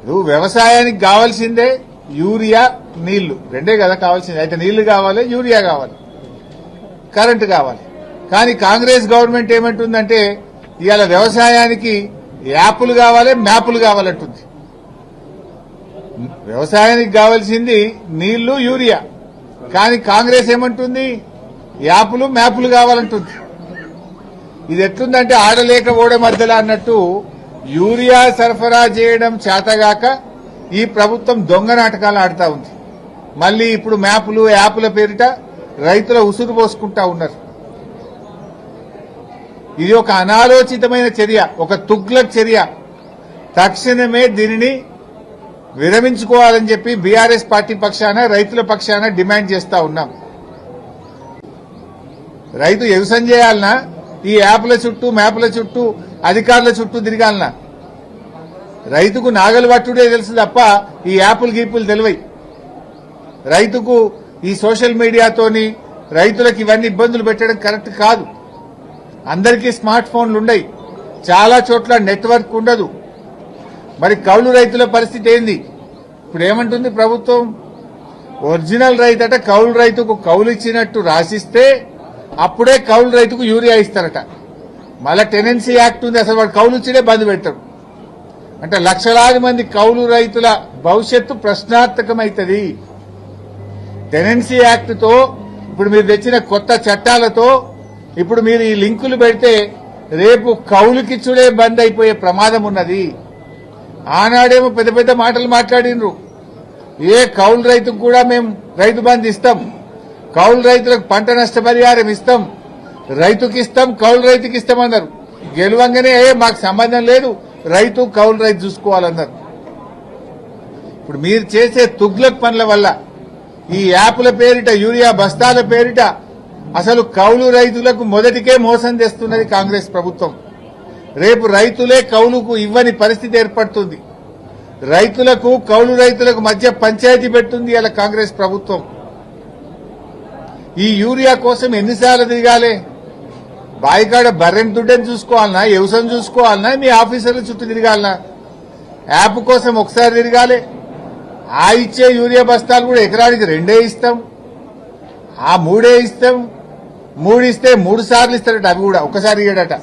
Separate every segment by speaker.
Speaker 1: నువ్వు వ్యవసాయానికి కావాల్సిందే యూరియా, నీళ్లు, రెండే కదా కావాల్సింది. అయితే నీళ్లు కావాలి, యూరియా కావాలి, కరెంటు కావాలి. కానీ కాంగ్రెస్ గవర్నమెంట్ ఏమంటుందంటే ఇవాళ వ్యవసాయానికి యాప్లు కావాలి, మ్యాపులు కావాలంటుంది. వ్యవసాయానికి కావాల్సింది నీళ్లు, యూరియా. కానీ కాంగ్రెస్ ఏమంటుంది యాప్లు, మ్యాపులు కావాలంటుంది. ఇది ఎట్లుందంటే ఆడలేక ఓడే మధ్యలో అన్నట్టు యూరియా సరఫరా చేయడం చేతగాక ఈ ప్రభుత్వం దొంగ నాటకాలు ఆడుతా ఉంది. మళ్లీ ఇప్పుడు మ్యాపులు, యాప్ల పేరిట రైతుల ఉసురు పోసుకుంటా ఉన్నారు. ఇది ఒక అనాలోచితమైన చర్య, ఒక తుగ్లక్ చర్య. తక్షణమే దీనిని విరమించుకోవాలని చెప్పి బీఆర్ఎస్ పార్టీ పక్షాన, రైతుల పక్షాన డిమాండ్ చేస్తా ఉన్నాం. రైతు వ్యవసాయం చేయాలన్నా ఈ యాప్ల చుట్టూ, మ్యాప్ల చుట్టూ, అధికారుల చుట్టూ తిరగాలనా? రైతుకు నాగలు పట్టుడే తెలుసు తప్ప ఈ యాపులు గీపులు తెలివై. రైతుకు ఈ సోషల్ మీడియాతోని రైతులకు ఇవన్నీ ఇబ్బందులు పెట్టడం కరెక్ట్ కాదు. అందరికీ స్మార్ట్ ఫోన్లు ఉండయి, చాలా చోట్ల నెట్వర్క్ ఉండదు. మరి కౌలు రైతుల పరిస్థితి ఏంది? ఇప్పుడు ఏమంటుంది ప్రభుత్వం? ఒరిజినల్ రైతట కౌలు రైతుకు కౌలు ఇచ్చినట్టు రాసిస్తే అప్పుడే కౌలు రైతుకు యూరియా ఇస్తారట. మళ్ళా టెనెన్సీ యాక్ట్ ఉంది, అసలు వాడు కౌలు ఇచ్చినే బంద్ పెడతాడు. అంటే లక్షలాది మంది కౌలు రైతుల భవిష్యత్తు ప్రశ్నార్థకమైతుంది. టెనెన్సీ యాక్ట్ తో, ఇప్పుడు మీరు తెచ్చిన కొత్త చట్టాలతో ఇప్పుడు మీరు ఈ లింకులు పెడితే రేపు కౌలుకిచ్చుడే బంద్ అయిపోయే ప్రమాదం ఉన్నది. ఆనాడేమో పెద్ద పెద్ద మాటలు మాట్లాడినరు. ఏ కౌలు రైతుకు కూడా మేము రైతు బంధు ఇస్తాం, కౌలు రైతులకు పంట నష్టపరిహారం ఇస్తాం, రైతుకి ఇస్తాం, కౌలు రైతుకి ఇస్తామన్నారు. గెలవంగానే మాకు సంబంధం లేదు, రైతు కౌలు రైతు చూసుకోవాలన్నారు. ఇప్పుడు మీరు చేసే తుగ్లక్ పనుల వల్ల ఈ యాప్ల పేరిట, యూరియా బస్తాల పేరిట అసలు కౌలు రైతులకు మొదటికే మోసం తెస్తున్నది కాంగ్రెస్ ప్రభుత్వం. రేపు రైతులే కౌలుకు ఇవ్వని పరిస్థితి ఏర్పడుతుంది. రైతులకు, కౌలు రైతులకు మధ్య పంచాయతీ పెడుతుంది ఇలా కాంగ్రెస్ ప్రభుత్వం. ఈ యూరియా కోసం ఎన్నిసార్లు తిరగాలి? బాయికాడ బర్రెని దుడ్డని చూసుకోవాలన్నా, వ్యవసాయం చూసుకోవాలన్నా, మీ ఆఫీసర్ల చుట్టూ తిరగాలన్నా? యాప్ కోసం ఒకసారి తిరగాలి. ఆ ఇచ్చే యూరియా బస్తాలు కూడా ఎకరానికి 2 ఇస్తాం, ఆ 3 ఇస్తాం. 3 ఇస్తే 3 సార్లు ఇస్తారట, అవి కూడా ఒకసారి ఇయ్యడట.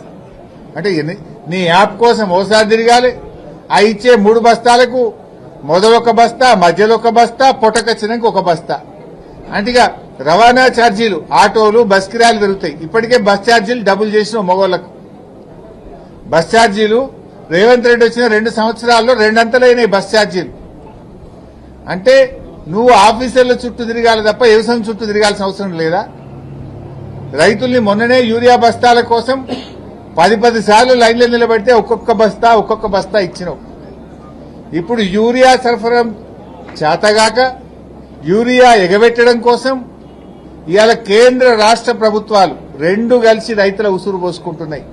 Speaker 1: అంటే నీ యాప్ కోసం ఓసారి తిరగాలి. ఆ ఇచ్చే 3 బస్తాలకు మొదలొక బస్తా, మధ్యలో ఒక బస్తా, పొట్టకొచ్చినాక ఒక బస్తా. అంటే ఇక రవాణా ఛార్జీలు, ఆటోలు, బస్ కిరాయిలు పెరుగుతాయి. ఇప్పటికే బస్ ఛార్జీలు డబుల్ చేసిన మగవాళ్లకు. బస్ ఛార్జీలు రేవంత్ రెడ్డి వచ్చిన 2 సంవత్సరాల్లో 2 అంతలైనాయి బస్ ఛార్జీలు. అంటే నువ్వు ఆఫీసర్ల చుట్టూ తిరగాలి తప్ప వ్యవసాయం చుట్టూ తిరగాల్సిన అవసరం లేదా? రైతుల్ని మొన్ననే యూరియా బస్తాల కోసం 10 సార్లు లైన్లో నిలబెడితే ఒక్కొక్క బస్తా ఇచ్చినావు. ఇప్పుడు యూరియా సరఫరా చేతగాక యూరియా ఎగబెట్టడం కోసం ఇవాళ కేంద్ర రాష్ట్ర ప్రభుత్వాలు 2 కలిసి రైతుల ఉసురు పోసుకుంటున్నాయి.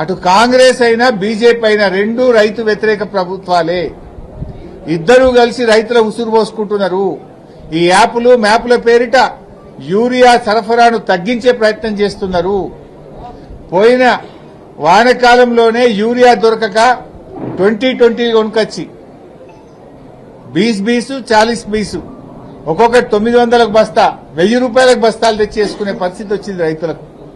Speaker 1: అటు కాంగ్రెస్ అయినా, బీజేపీ అయినా 2 రైతు వ్యతిరేక ప్రభుత్వాలే. ఇద్దరూ కలిసి రైతుల ఉసురు పోసుకుంటున్నారు. ఈ యాప్లు, మ్యాపుల పేరిట యూరియా సరఫరాను తగ్గించే ప్రయత్నం చేస్తున్నారు. పోయిన వానకాలంలోనే యూరియా దొరకక 2020 కొనుకొచ్చి 20 40 ఒక్కొక్కటి 900 బస్తా, 1000 రూపాయలకు బస్తాలు తెచ్చేసుకునే పరిస్థితి వచ్చింది రైతులకు.